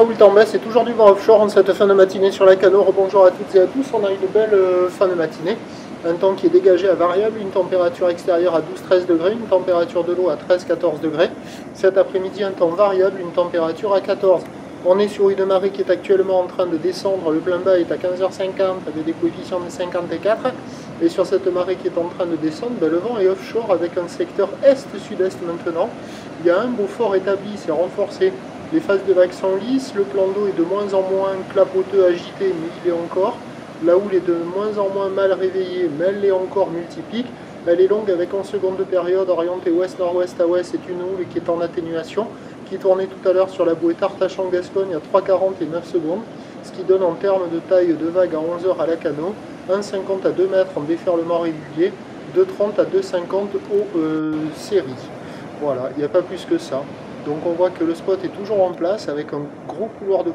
là où le temps baisse, c'est toujours du vent offshore en cette fin de matinée sur la Cano. Rebonjour à toutes et à tous, on a une belle fin de matinée. Un temps qui est dégagé à variable, une température extérieure à 12-13 degrés, une température de l'eau à 13-14 degrés. Cet après-midi, un temps variable, une température à 14. On est sur une marée qui est actuellement en train de descendre, le plein bas est à 15h50 avec des coefficients de 54. Et sur cette marée qui est en train de descendre, le vent est offshore avec un secteur est-sud-est maintenant. Il y a un beau fort établi, c'est renforcé. Les phases de vagues sont lisses, le plan d'eau est de moins en moins clapoteux, agité, mais il est encore. La houle est de moins en moins mal réveillée, mais elle est encore multiplique. Elle est longue avec 11 secondes de période, orientée ouest-nord-ouest à ouest. C'est une houle qui est en atténuation, qui tournait tout à l'heure sur la bouée Artachon-Gascogne à 3,40 et 9 secondes, ce qui donne en termes de taille de vague à 11 heures à la Cano, 1,50 à 2 mètres en déferlement régulier, 2,30 à 2,50 aux séries. Voilà, il n'y a pas plus que ça. Donc on voit que le spot est toujours en place avec un gros couloir de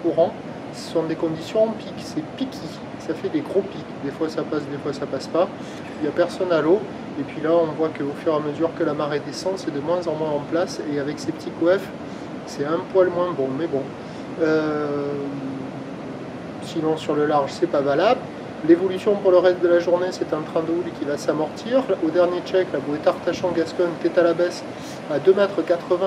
courant. Ce sont des conditions en pic, c'est piqué, ça fait des gros pics. Des fois ça passe, des fois ça passe pas. Il n'y a personne à l'eau. Et puis là on voit qu'au fur et à mesure que la marée descend, c'est de moins en moins en place. Et avec ces petits coefs, c'est un poil moins bon. Mais bon. Sinon sur le large, c'est pas valable. L'évolution pour le reste de la journée, c'est un train de houle qui va s'amortir. Au dernier check, la bouée Artachon-Gascogne est à la baisse à 2,80 m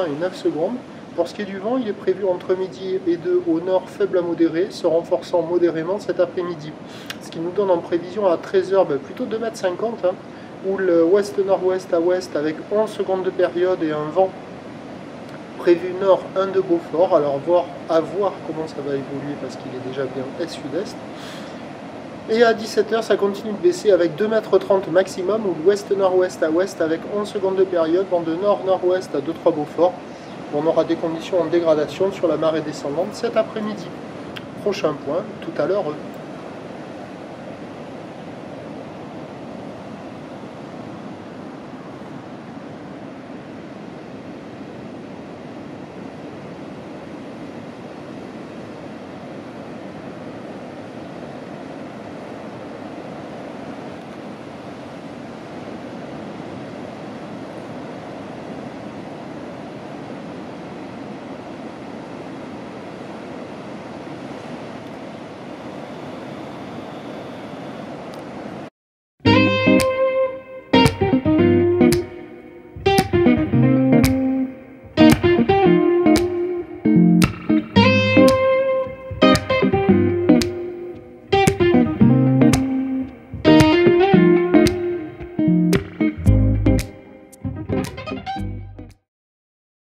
et 9 secondes. Pour ce qui est du vent, il est prévu entre midi et 2 au nord faible à modéré, se renforçant modérément cet après-midi. Ce qui nous donne en prévision à 13 h plutôt 2,50 m, houle ouest-nord-ouest à ouest avec 11 secondes de période et un vent prévu nord 1 de Beaufort. Alors à voir comment ça va évoluer parce qu'il est déjà bien est-sud-est. Et à 17 h, ça continue de baisser avec 2,30 m maximum, ou l'ouest-nord-ouest à ouest avec 11 secondes de période, vent de nord-nord-ouest à 2-3 Beaufort. On aura des conditions en dégradation sur la marée descendante cet après-midi. Prochain point, tout à l'heure.